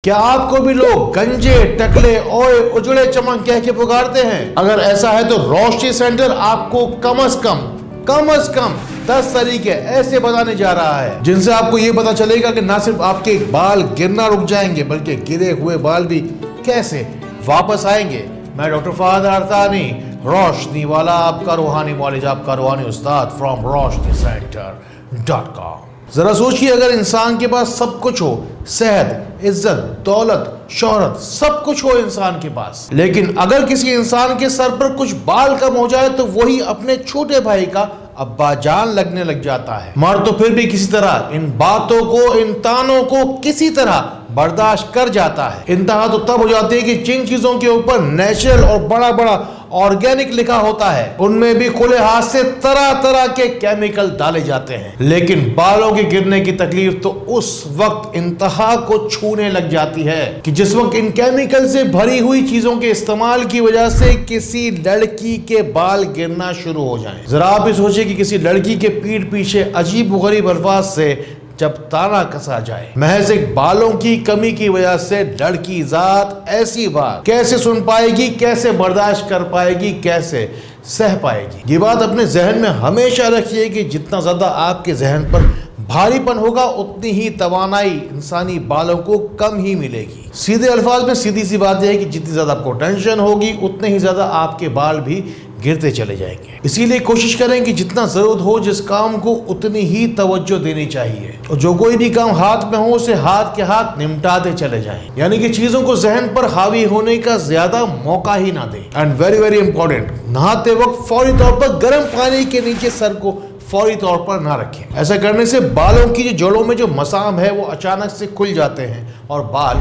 क्या आपको भी लोग गंजे, टकले, ओए, उजड़े चमन कह के पुकारते हैं? अगर ऐसा है तो रोशनी सेंटर आपको कम से कम 10 तरीके ऐसे बताने जा रहा है जिनसे आपको ये पता चलेगा कि ना सिर्फ आपके बाल गिरना रुक जाएंगे बल्कि गिरे हुए बाल भी कैसे वापस आएंगे। मैं डॉक्टर फहद अरतानी, रोशनी वाला आपका रूहानी मौलिज, आपका रूहानी उस्ताद फ्रॉम roshniCenter.com। जरा सोचिए, अगर इंसान के पास सब कुछ हो, सेहत, इज्जत, दौलत, शोहरत, सब कुछ हो इंसान के पास, लेकिन अगर किसी इंसान के सर पर कुछ बाल कम हो जाए तो वही अपने छोटे भाई का अब्बा जान लगने लग जाता है। मर तो फिर भी किसी तरह इन बातों को, इन तानों को किसी तरह बर्दाश्त कर जाता है। इंतहा तो तब हो जाती है कि जिन चीजों के ऊपर नेचुरल और बड़ा बड़ा ऑर्गेनिक लिखा होता है उनमें भी खुले हाथ से तरह तरह के केमिकल डाले जाते हैं। लेकिन बालों के गिरने की तकलीफ तो उस वक्त इंतहा को छूने लग जाती है कि जिस वक्त इन केमिकल से भरी हुई चीजों के इस्तेमाल की वजह से किसी लड़की के बाल गिरना शुरू हो जाएं। जरा आप भी सोचिए कि किसी लड़की के पीठ पीछे अजीब गरीब अल्फाज से जब ताना कसा जाए, महज एक बालों की कमी की वजह से लड़की जात ऐसी बात कैसे सुन पाएगी, कैसे बर्दाश्त कर पाएगी, कैसे सह पाएगी। ये बात अपने जहन में हमेशा रखिए कि जितना ज्यादा आपके जहन पर भारीपन होगा उतनी ही तवानाई इंसानी बालों को कम ही मिलेगी। सीधे अल्फाज में सीधी सी बात यह है कि जितनी ज्यादा आपको टेंशन होगी उतने ही ज्यादा आपके बाल भी गिरते चले जाएंगे। इसीलिए कोशिश करें कि जितना जरूरत हो जिस काम को उतनी ही तवज्जो देनी चाहिए, और जो कोई भी काम हाथ में हो उसे हाथ के हाथ निपटाते चले जाएं। यानी कि चीजों को जहन पर हावी होने का ज्यादा मौका ही ना दें। एंड वेरी वेरी इंपॉर्टेंट, नहाते वक्त फौरी तौर पर गर्म पानी के नीचे सर को फौरी तौर पर ना रखें। ऐसा करने से बालों की जो जड़ों में जो मसाम है वो अचानक से खुल जाते हैं और बाल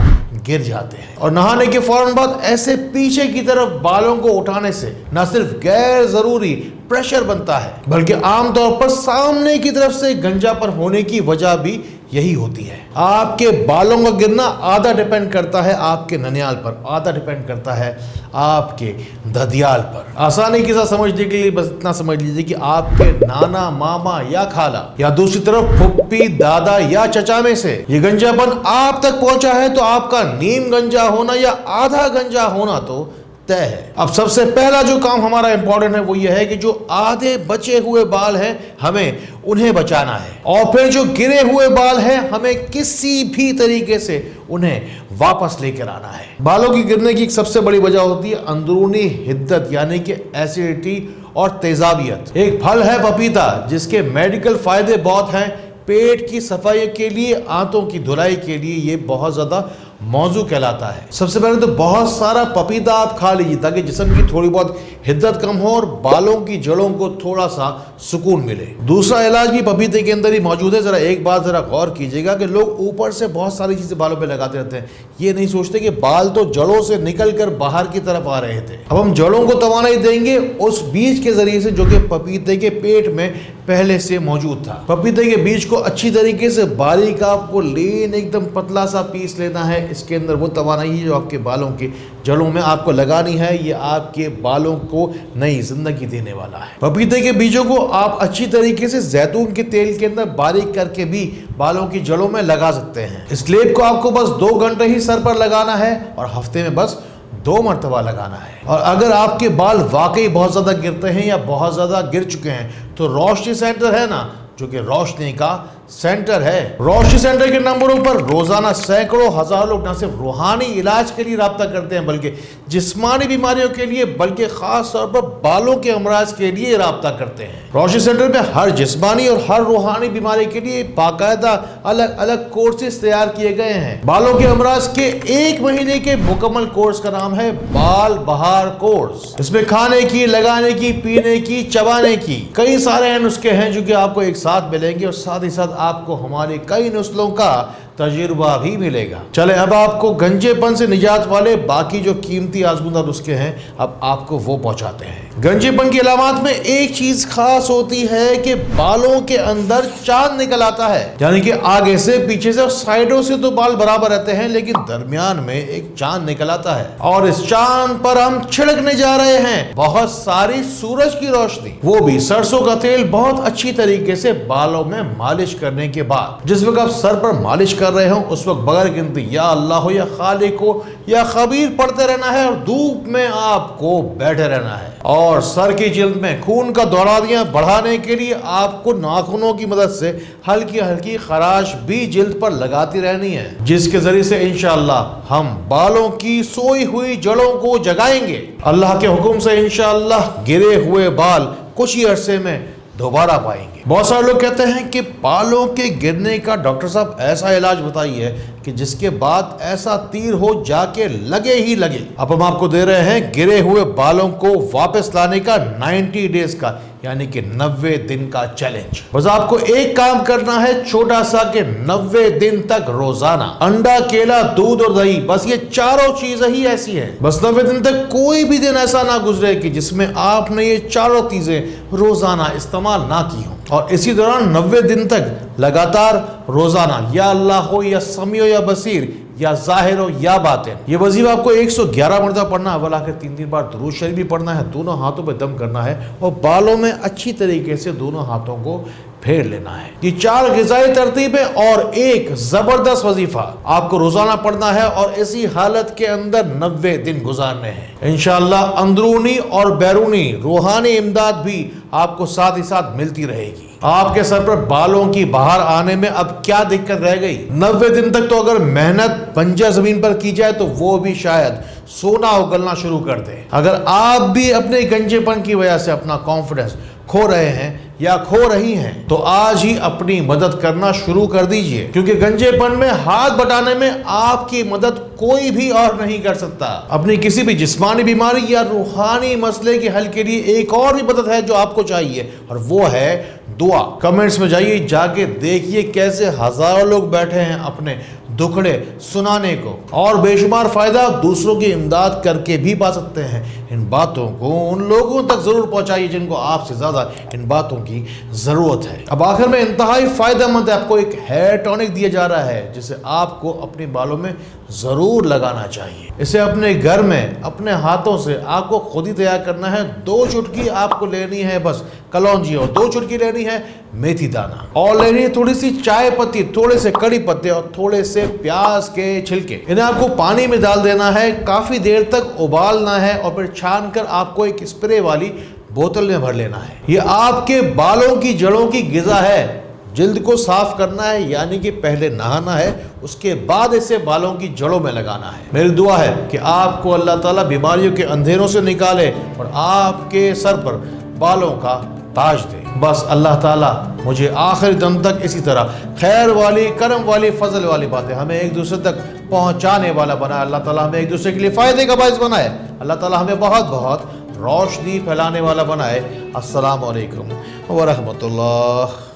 गिर जाते हैं। और नहाने के फौरन बाद ऐसे पीछे की तरफ बालों को उठाने से न सिर्फ गैर जरूरी प्रेशर बनता है बल्कि आमतौर पर सामने की तरफ से गंजापन होने की वजह भी यही होती है। आपके बालों का गिरना आधा डिपेंड करता है आपके ननियाल पर, आधा डिपेंड करता है आपके ददियाल पर। आसानी के साथ समझने के लिए बस इतना समझ लीजिए कि आपके नाना, मामा या खाला या दूसरी तरफ फुप्पी, दादा या चचा में से ये गंजापन आप तक पहुंचा है तो आपका नीम गंजा होना या आधा गंजा होना तो तय है। अब सबसे पहला जो काम हमारा इंपॉर्टेंट है वो ये है कि जो आधे बचे हुए बाल हैं हमें उन्हें बचाना है, और फिर जो गिरे हुए बाल हैं हमें किसी भी तरीके से उन्हें वापस लेकर आना है। बालों की गिरने की सबसे बड़ी वजह होती है अंदरूनी हिद्दत यानी कि एसिडिटी और तेजाबियत। एक फल है पपीता जिसके मेडिकल फायदे बहुत हैं। पेट की सफाई के लिए, आंतों की धुलाई के लिए ये बहुत ज्यादा मौजू कहलाता है। सबसे पहले तो बहुत सारा पपीता आप खा लीजिए ताकि जिस्म की थोड़ी बहुत हिद्दत कम हो और बालों की जड़ों को थोड़ा सा सुकून मिले। दूसरा इलाज भी पपीते के अंदर ही मौजूद है। जरा एक बात जरा गौर कीजिएगा कि लोग ऊपर से बहुत सारी चीजें बालों पे लगाते रहते हैं, ये नहीं सोचते कि बाल तो जड़ों से निकल कर बाहर की तरफ आ रहे थे। अब हम जड़ों को तवानाई देंगे उस बीज के जरिए से जो कि पपीते के पेट में पहले से मौजूद था। पपीते के बीज को अच्छी तरीके से बारीक आपको लेन एकदम पतला सा पीस लेना है। इसके अंदर वो तवानाई जो आपके बालों के जड़ों में आपको लगानी है, ये आपके बालों को नई जिंदगी देने वाला है। पपीते के बीजों को आप अच्छी तरीके से जैतून के तेल के अंदर बारीक करके भी बालों की जड़ों में लगा सकते हैं। इस लेप को आपको बस 2 घंटे ही सर पर लगाना है और हफ्ते में बस 2 मरतबा लगाना है। और अगर आपके बाल वाकई बहुत ज्यादा गिरते हैं या बहुत ज्यादा गिर चुके हैं तो रोशनी सेंटर है ना, जो कि रोशनी का सेंटर है। रोशनी सेंटर के नंबरों पर रोजाना सैकड़ों हजारों लोग न सिर्फ रूहानी इलाज के लिए राब्ता करते हैं बल्कि जिस्मानी बीमारियों के लिए, बल्कि खास तौर पर बालों के अमराज के लिए राब्ता करते हैं। रोशनी सेंटर में हर जिस्मानी और हर रूहानी बीमारी के लिए बाकायदा अलग अलग कोर्सेज तैयार किए गए हैं। बालों के अमराज के 1 महीने के मुकम्मल कोर्स का नाम है बाल बहार कोर्स। इसमें खाने की, लगाने की, पीने की, चबाने की कई सारे नुस्खे हैं जो कि आपको एक साथ मिलेंगे और साथ ही साथ आपको हमारे कई नस्लों का तजुर्बा भी मिलेगा। चले अब आपको गंजेपन से निजात वाले बाकी जो कीमती आजमूदा नुस्खे हैं अब आपको वो पहुंचाते हैं। गंजेपन की अलामत में एक चीज खास होती है कि बालों के अंदर चांद निकल आता है, यानी कि आगे से, पीछे से और साइडों से तो बाल बराबर रहते हैं लेकिन दरमियान में एक चांद निकल आता है। और इस चांद पर हम छिड़कने जा रहे हैं बहुत सारी सूरज की रोशनी, वो भी सरसों का तेल बहुत अच्छी तरीके से बालों में मालिश करने के बाद। जिस वक्त आप सर पर मालिश कर कर रहे हो उस वक्त बगैर गिनती या अल्लाह हो या खालिक हो या खबीर पढ़ते रहना है और धूप में आपको बैठे रहना है। और सर की जिल्द में खून का दौरानियां बढ़ाने के लिए आपको नाखूनों की मदद से हल्की हल्की खराश भी जिल्द पर लगाती रहनी है, जिसके जरिए से इंशाअल्लाह हम बालों की सोई हुई जड़ों को जगाएंगे। अल्लाह के हुक्म से इंशाअल्लाह गिरे हुए बाल कुछ ही अरसे में दोबारा पाएंगे। बहुत सारे लोग कहते हैं कि बालों के गिरने का डॉक्टर साहब ऐसा इलाज बताइए कि जिसके बाद ऐसा तीर हो जाके लगे ही लगे। अब हम आपको दे रहे हैं गिरे हुए बालों को वापस लाने का 90 डेज का यानी कि 90 दिन का चैलेंज। बस आपको एक काम करना है छोटा सा कि 90 दिन तक रोजाना अंडा, केला, दूध और दही, बस ये चारों चीजें ही ऐसी हैं। बस 90 दिन तक कोई भी दिन ऐसा ना गुजरे कि जिसमें आपने ये चारों चीजें रोजाना इस्तेमाल ना की हो। और इसी दौरान 90 दिन तक लगातार रोजाना या अल्लाह हो या समी हो या बसीर या जाहिर हो या बातिन, ये वजीफा आपको 111 मरतबा पढ़ना है। अव्वल आखिर 3 बार दुरूद शरीफ भी पढ़ना है, दोनों हाथों पे दम करना है और बालों में अच्छी तरीके से दोनों हाथों को फेर लेना है। ये 4 ग़िज़ाई तरतीबें और एक जबरदस्त वजीफा आपको रोजाना पढ़ना है और इसी हालत के अंदर 90 दिन गुजारने हैं। इंशाअल्लाह अंदरूनी और बैरूनी रूहानी इमदाद भी आपको साथ ही साथ मिलती रहेगी। आपके सर पर बालों की बहार आने में अब क्या दिक्कत रह गई? 90 दिन तक तो अगर मेहनत बंजर जमीन पर की जाए तो वो भी शायद सोना उगलना शुरू कर दे। अगर आप भी अपने गंजेपन की वजह से अपना कॉन्फिडेंस खो रहे हैं या खो रही हैं तो आज ही अपनी मदद करना शुरू कर दीजिए, क्योंकि गंजेपन में हाथ बटाने में आपकी मदद कोई भी और नहीं कर सकता। अपनी किसी भी जिस्मानी बीमारी या रूहानी मसले के हल के लिए एक और भी मदद है जो आपको चाहिए और वो है दुआ। कमेंट्स में जाइए, जाके देखिए कैसे हजारों लोग बैठे हैं अपने दुखड़े सुनाने को और बेशुमार फायदा दूसरों की इमदाद करके भी पा सकते हैं। इन बातों को उन लोगों तक जरूर पहुंचाइए जिनको आपसे ज्यादा इन बातों की जरूरत है। अब आखिर में इंतहाई फायदेमंद आपको एक हेयर टॉनिक दिया जा रहा है जिसे आपको अपने बालों में जरूर लगाना चाहिए। इसे अपने घर में अपने हाथों से आपको खुद ही तैयार करना है। 2 चुटकी आपको लेनी है बस कलौंजी और 2 चुटकी लेनी है मेथी दाना और लेनी है थोड़ी सी चाय पत्ती, थोड़े से कड़ी पत्ते और थोड़े से प्याज के छिलके। इन्हें आपको पानी में डाल देना है, काफी देर तक उबालना है और फिर छान कर आपको एक स्प्रे वाली बोतल में भर लेना है। ये आपके बालों की जड़ों की ग़िज़ा है। जिल्द को साफ करना है यानी कि पहले नहाना है, उसके बाद इसे बालों की जड़ों में लगाना है। मेरी दुआ है कि आपको अल्लाह ताला बीमारियों के अंधेरों से निकाले और आपके सर पर बालों का ताज दे। बस अल्लाह ताला मुझे आखिरी दम तक इसी तरह खैर वाली, करम वाली, फजल वाली बातें हमें एक दूसरे तक पहुंचाने वाला बनाए। अल्लाह ताला हमें एक दूसरे के लिए फ़ायदे का बाइस बनाए। अल्लाह ताला हमें बहुत बहुत रोशनी फैलाने वाला बनाए। अस्सलाम वालेकुम व रहमतुल्लाह।